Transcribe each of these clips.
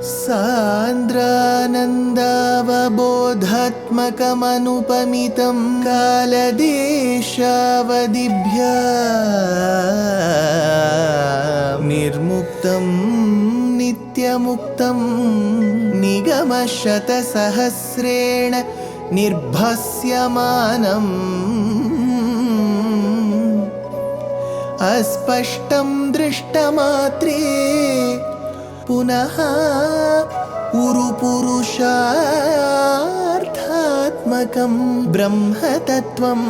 सान्द्रानन्दावबोधात्मकमनुपमितं कालदेशावदिभ्या निर्मुक्तं नित्यमुक्तं निगमशतसहस्रेण निर्भास्यमानम् अस्पष्टं दृष्टमात्रे पुनः उरुपुरुषार्थात्मकं ब्रह्मतत्त्वं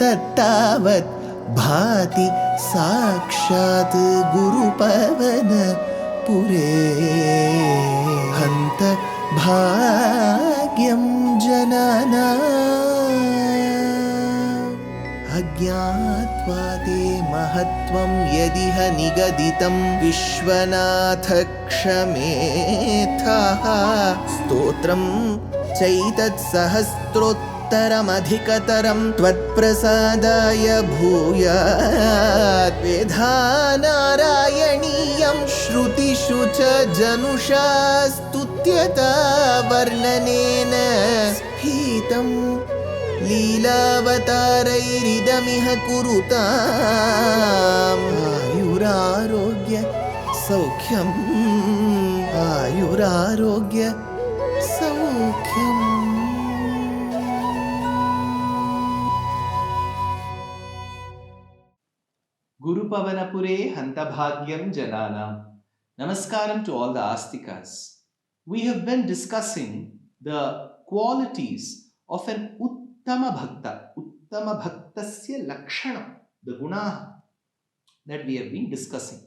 तत्तावत् भाति साक्षात् गुरुपवनपुरे हन्त भाग्यं जनानाम् अज्ञात्वा ते महत्त्वं यदिह निगदितं विश्वनाथ क्षमेथः स्तोत्रं चैतत्सहस्रोत्तरमधिकतरं त्वत्प्रसादाय भूयात् वेधा नारायणीयं श्रुतिषु च जनुषा स्तुत्यता वर्णनेन स्फीतम् लीलावतारैरिदमिह कुरुताम् आयुरारोग्य सौख्यम् आयुरारोग्य सौख्यम्. Guru Pavanapure Hantabhagyam Jananam. Namaskaram to all the Astikas. We have been discussing the qualities of an Uttama Bhakta, Uttama Bhaktasya Lakshanam, the Gunaha that we have been discussing.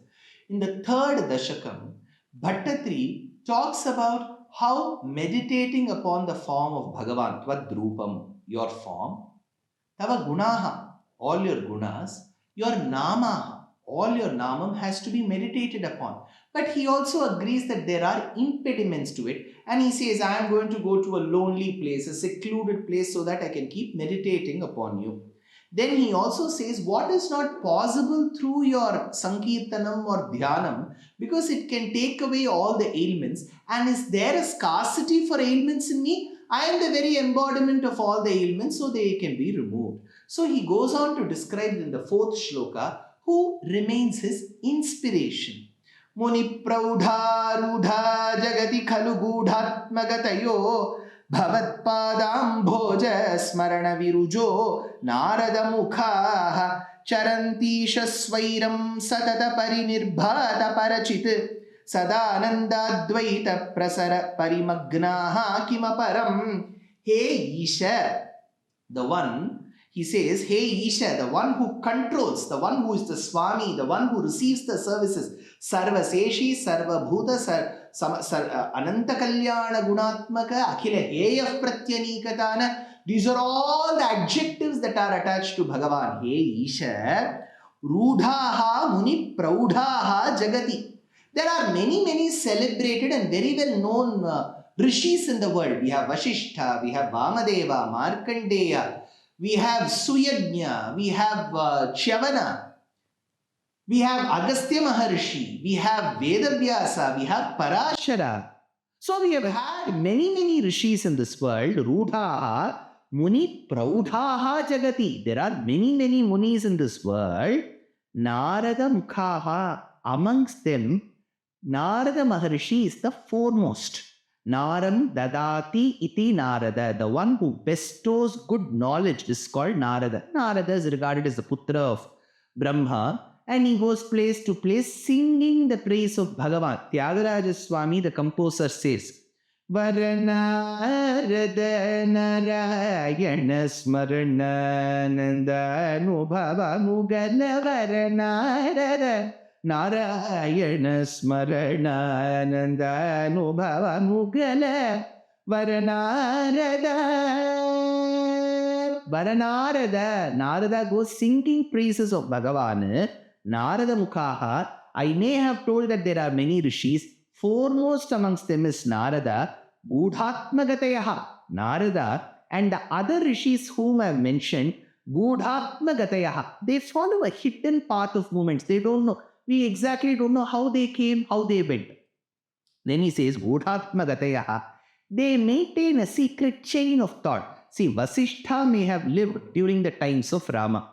In the third Daśhakaṃ, Bhaṭṭatiri talks about how meditating upon the form of Bhagavan, Tvad-rūpam, your form, Tava Gunaha, all your gunas, your Namaha, all your Namam has to be meditated upon. But he also agrees that there are impediments to it, and he says, I am going to go to a lonely place, a secluded place, so that I can keep meditating upon you. Then he also says what is not possible through your Sankirtanam or Dhyanam, because it can take away all the ailments. And is there a scarcity for ailments in me? I am the very embodiment of all the ailments, so they can be removed. So he goes on to describe in the fourth Shloka who remains his inspiration. Muni praudharudha jagati khalu gudhatmagatayo bhavatpadambhoja smarana virujo narada mukha charantisha swairam satata parinirbhata parachit sadanandadvaita prasara parimagnaha kimaparam. Hey Isha, the one, he says, hey Isha, the one who controls, the one who is the Swami, the one who receives the services, Sarva Seshi, Sarva Bhuta, Ananta Kalyana Gunatmaka, Akhila Heya Pratyanikatana. These are all the adjectives that are attached to Bhagavan. Hey Isha, Rudhaha Muni Praudhaha Jagati. There are many celebrated and very well known rishis in the world. We have Vasishtha, we have Vamadeva, Markandeya, we have Suyajna, we have Chavana, we have Agastya Maharishi, we have Vyasa, we have Parashara. So we have had many rishis in this world. Rudhaha Muni Praudhaha Jagati. There are many munis in this world. Narada Mukhaha. Amongst them, Narada Maharishi is the foremost. Naram Dadati Iti Narada. The one who bestows good knowledge is called Narada. Narada is regarded as the Putra of Brahma, and he goes place to place singing the praise of Bhagavan. Tyagaraja Swami, the composer, says, Varanarada Narayaṇa Smarana Nanda Nubhava Mugana Varanarada Narayaṇa Smarana Nanda Nubhava Mugana Varanarada. Narada goes singing praises of Bhagavan. Narada Mukhaha. I may have told that there are many rishis. Foremost amongst them is Narada, Gudhatmagatayaha, Narada, and the other rishis whom I have mentioned, Gudhatmagatayaha. They follow a hidden path of movements. They don't know. We exactly don't know how they came, how they went. Then he says, Gudhatmagatayaha. They maintain a secret chain of thought. See, Vasishtha may have lived during the times of Rama.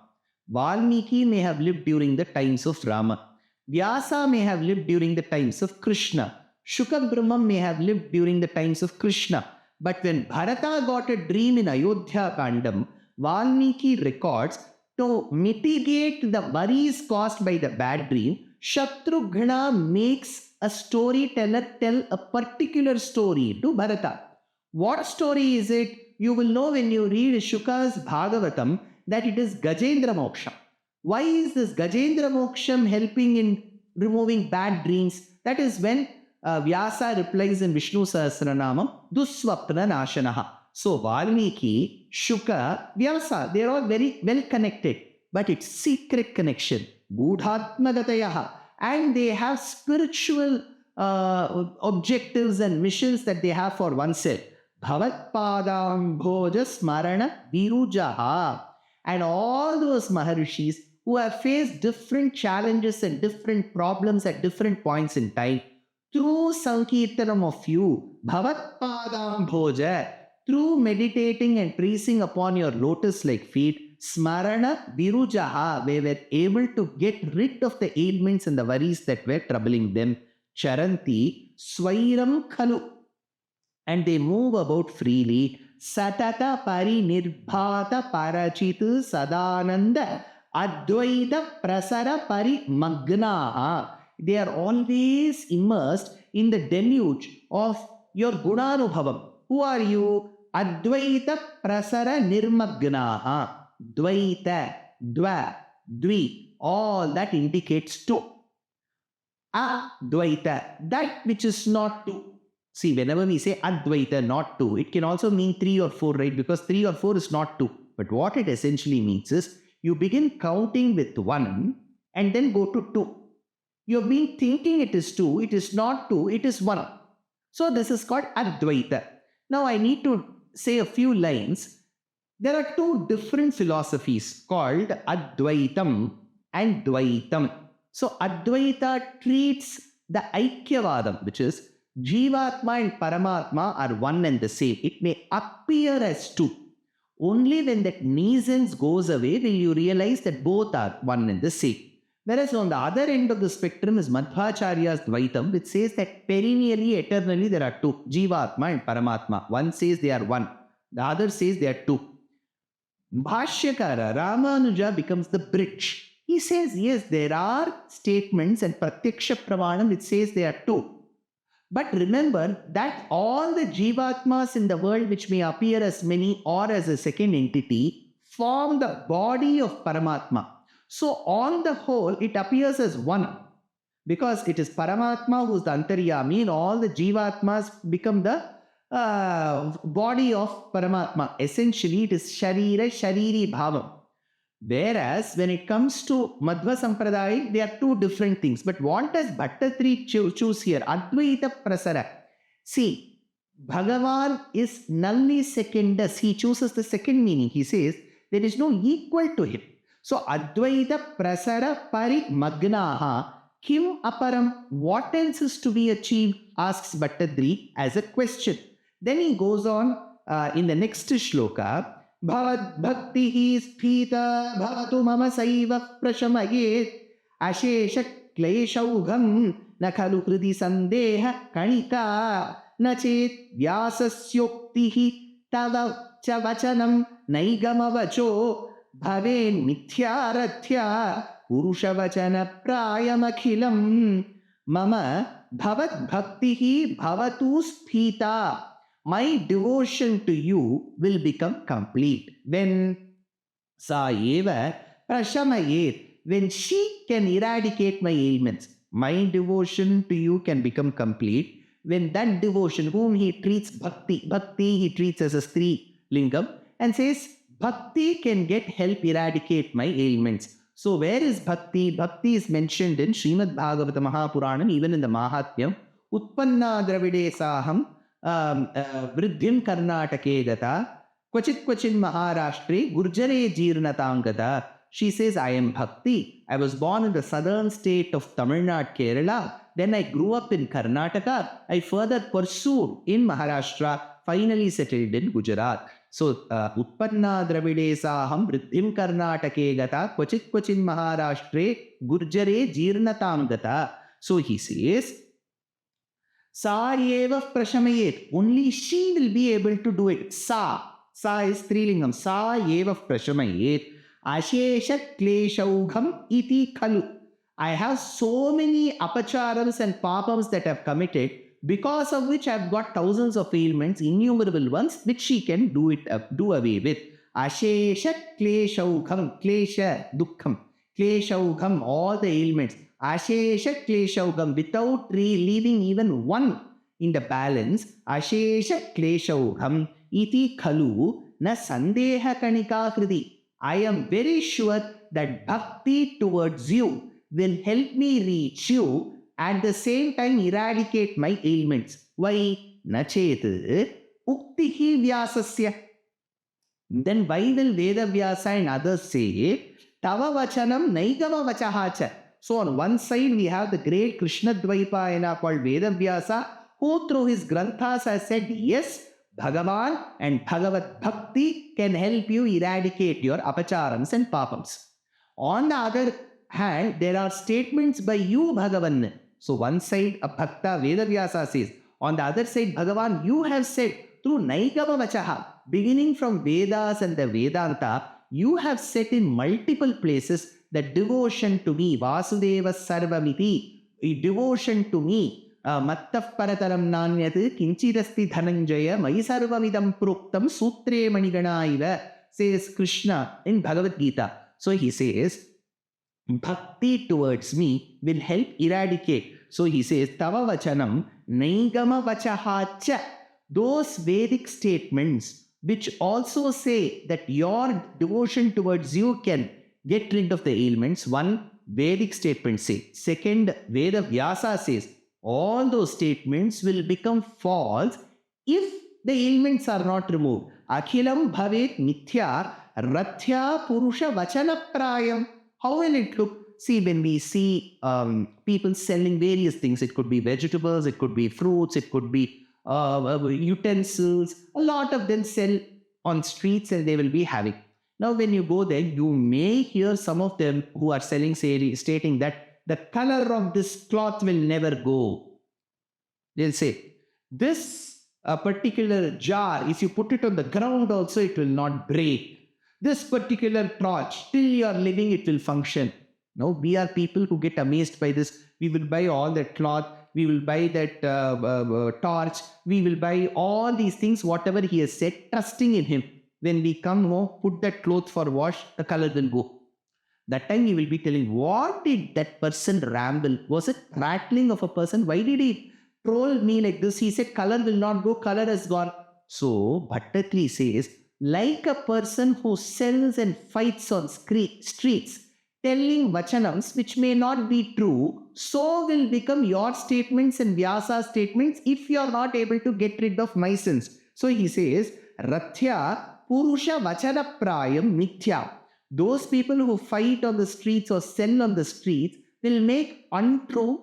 Valmiki may have lived during the times of Rama. Vyasa may have lived during the times of Krishna. Shukabrahma may have lived during the times of Krishna. But when Bharata got a dream in Ayodhya Kandam, Valmiki records to mitigate the worries caused by the bad dream, Shatrughna makes a storyteller tell a particular story to Bharata. What story is it? You will know when you read Shuka's Bhagavatam that it is Gajendra Moksha. Why is this Gajendra Moksham helping in removing bad dreams? That is when Vyasa replies in Vishnu Sahasranamam, Duswapna Nashanaha. So Valmiki, Shuka, Vyasa, they are all very well connected. But it's secret connection. Gudhatmagatayaha. And they have spiritual objectives and missions that they have for oneself. Bhavatpadam bhoja smarana virujaha. And all those maharishis who have faced different challenges and different problems at different points in time, through Sankirtanam of you, Bhavatpadam bhoja, through meditating and praising upon your lotus-like feet, Smarana Virujaha, they were able to get rid of the ailments and the worries that were troubling them. Charanti Swairam Khalu. And they move about freely. Satata Pari Nirbhata Parachitu Sadananda Advaita Prasara Pari Magna. They are always immersed in the deluge of your Gunanubhavam. Who are you? Advaita Prasara Nirmagnaha. Dvaita, Dva, Dvi, all that indicates two. Advaita, that which is not two. See, whenever we say Advaita, not two, it can also mean 3 or 4, right? Because 3 or 4 is not two. But what it essentially means is, you begin counting with 1 and then go to 2. You've been thinking it is 2, it is not 2, it is 1. So this is called Advaita. Now I need to say a few lines. There are 2 different philosophies called Advaitam and Dvaitam. So Advaita treats the Aikyavadam, which is Jivatma and Paramatma are one and the same. It may appear as 2. Only when that nuisance goes away will you realize that both are one and the same. Whereas on the other end of the spectrum is Madhvacharya's Dvaitam, which says that perennially, eternally there are 2, Jivatma and Paramatma. One says they are 1, the other says they are 2. Bhashyakara, Ramanuja becomes the bridge. He says, yes, there are statements and Pratyaksha Pramanam which says they are 2. But remember that all the Jivatmas in the world which may appear as many or as a second entity form the body of Paramatma. So on the whole, it appears as 1. Because it is Paramatma who is the Antaryami and all the Jivatmas become the body of Paramatma. Essentially, it is Sharira, Shariri Bhavam. Whereas, when it comes to Madhva Sampradaya, they are 2 different things. But what does Bhaṭṭatiri choose here? Advaita Prasara. See, Bhagavan is nulli secundus. He chooses the second meaning. He says, there is no equal to him. So, Advaita Prasara Pari Magnaha. Kim Aparam. What else is to be achieved? Asks Bhaṭṭatiri as a question. Then he goes on in the next shloka, Bhavat Bhakti Sphita Bhavatu Mama Saiva Prashamayet Ashesha Kleshaugham Nakhalu Kriti Sandeha Kanika Nachet Vyasasyoktihi Tava Chavachanam Naigamavacho Bhaven Mithyarathya Purushavachana Prayamakhilam Mama Bhavat Bhakti Bhavatu Sphita. My devotion to you will become complete. When Sa Eva Prashamayet, when she can eradicate my ailments, my devotion to you can become complete. When that devotion, whom he treats Bhakti he treats as a Stri Lingam, and says, Bhakti can get help eradicate my ailments. So where is Bhakti? Bhakti is mentioned in Srimad Bhagavata Mahapuranam, even in the Mahatmyam. Utpanna Dravide Saham Vridhyam Karnatake Gata Kvachit Kvachin Maharashtre Gurjare Jirnatangata. She says, I am Bhakti. I was born in the southern state of Tamil Nadu, Kerala. Then I grew up in Karnataka. I further pursued in Maharashtra, finally settled in Gujarat. So, Utpanna Dravidesaham Vriddhim Karnatake Gata Kvachit Kvachin Maharashtre Gurjare Jirnatam Gata. So he says, Sa eva prashamayet. Only she will be able to do it. Sa. Sa is Strilingam. Sa eva prashamayet. Ashesha kleshaugham iti khalu. I have so many apacharams and papams that I have committed, because of which I have got thousands of ailments, innumerable ones, which she can do away with. Ashesha kleshaugham. Klesha dukkham. Kleshaugham, all the ailments. Ashesha kleshaugam, without leaving even one in the balance. Ashesha kleshaugam iti khalu na sandeha kanika kriti. I am very sure that bhakti towards you will help me reach you, at the same time eradicate my ailments. Why? Nachet uktihi vyasasya. Then why will Veda Vyasa and others say tava vachanam naigama vachahacha? So on one side we have the great Krishna Dvaipayana called Veda Vyasa, who through his granthas has said, yes, Bhagavan and Bhagavad Bhakti can help you eradicate your apacharams and papams. On the other hand, there are statements by you, Bhagavan. So one side a Bhakta Veda Vyasa says, on the other side Bhagavan, you have said through Naigama Vachaha, beginning from Vedas and the Vedanta, you have said in multiple places that devotion to me, Vasudeva Sarvamiti, devotion to me, Mattaf Parataram Nanyat, Kinchidasti Dhananjaya, Mai Sarvamidam Pruktam, Sutre Maniganaiva, says Krishna in Bhagavad Gita. So he says, bhakti towards me will help eradicate. So he says, Tava Vachanam, Naigama Vachahacha, those Vedic statements which also say that your devotion towards you can get rid of the ailments. One, Vedic statement says. Second, Veda Vyasa says. All those statements will become false if the ailments are not removed. Akhilam bhavet mithya rathya purusha vachana prayam. How will it look? See, when we see people selling various things, it could be vegetables, it could be fruits, it could be utensils. A lot of them sell on streets and they will be having. Now, when you go there, you may hear some of them who are selling, stating that the color of this cloth will never go. They'll say, this particular jar, if you put it on the ground also, it will not break. This particular torch, till you are living, it will function. Now, we are people who get amazed by this. We will buy all that cloth. We will buy that torch. We will buy all these things, whatever he has said, trusting in him. When we come home, put that cloth for wash, the color will go. That time he will be telling, what did that person ramble? Was it rattling of a person? Why did he troll me like this? He said, color will not go, color has gone. So, Bhaṭṭatiri says, like a person who sells and fights on streets, telling vachanams which may not be true, so will become your statements and Vyasa statements if you are not able to get rid of my sins. So he says, Rathya Purusha Vachana Prayam Mithya. Those people who fight on the streets or sell on the streets will make untrue,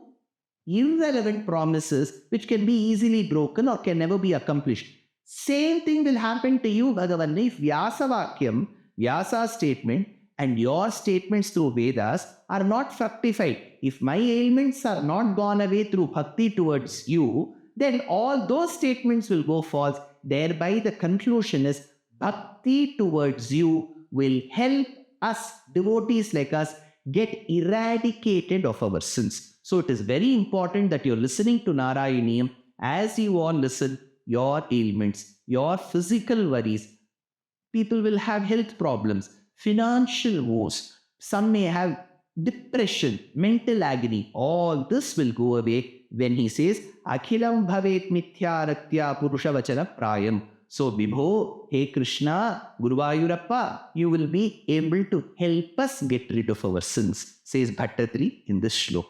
irrelevant promises which can be easily broken or can never be accomplished. Same thing will happen to you, Bhagavan, if Vyasa Vakyam, Vyasa statement, and your statements through Vedas are not fructified. If my ailments are not gone away through bhakti towards you, then all those statements will go false. Thereby the conclusion is bhakti towards you will help us, devotees like us, get eradicated of our sins. So it is very important that you're listening to Narayaneeyam. As you all listen, your ailments, your physical worries, people will have health problems, financial woes, some may have depression, mental agony. All this will go away when he says, Akhilam bhavet mithya raktya purusha vachana prayam. So, Vibho, hey Krishna, Guruvayurappa, you will be able to help us get rid of our sins, says Bhaṭṭatiri in this shloka.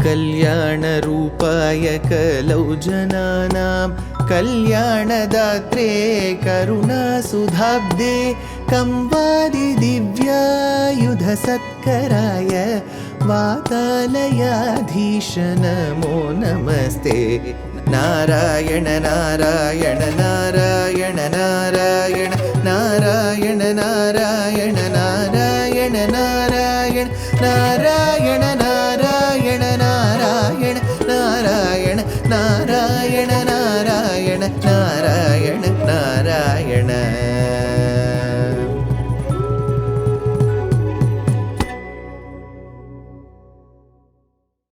कल्याणरूपाय कलौ जनानां कल्याणदात्रे करुणासुधाब्दे कंवादिदिव्यायुधसत्कराय वातालयाधीश नमो नमस्ते। नारायण नारायण नारायण नारायण नारायण नारायण नारायण नारायण नारायण नारायण नारायण नारायण नारायण नारायण नारायण नारायण।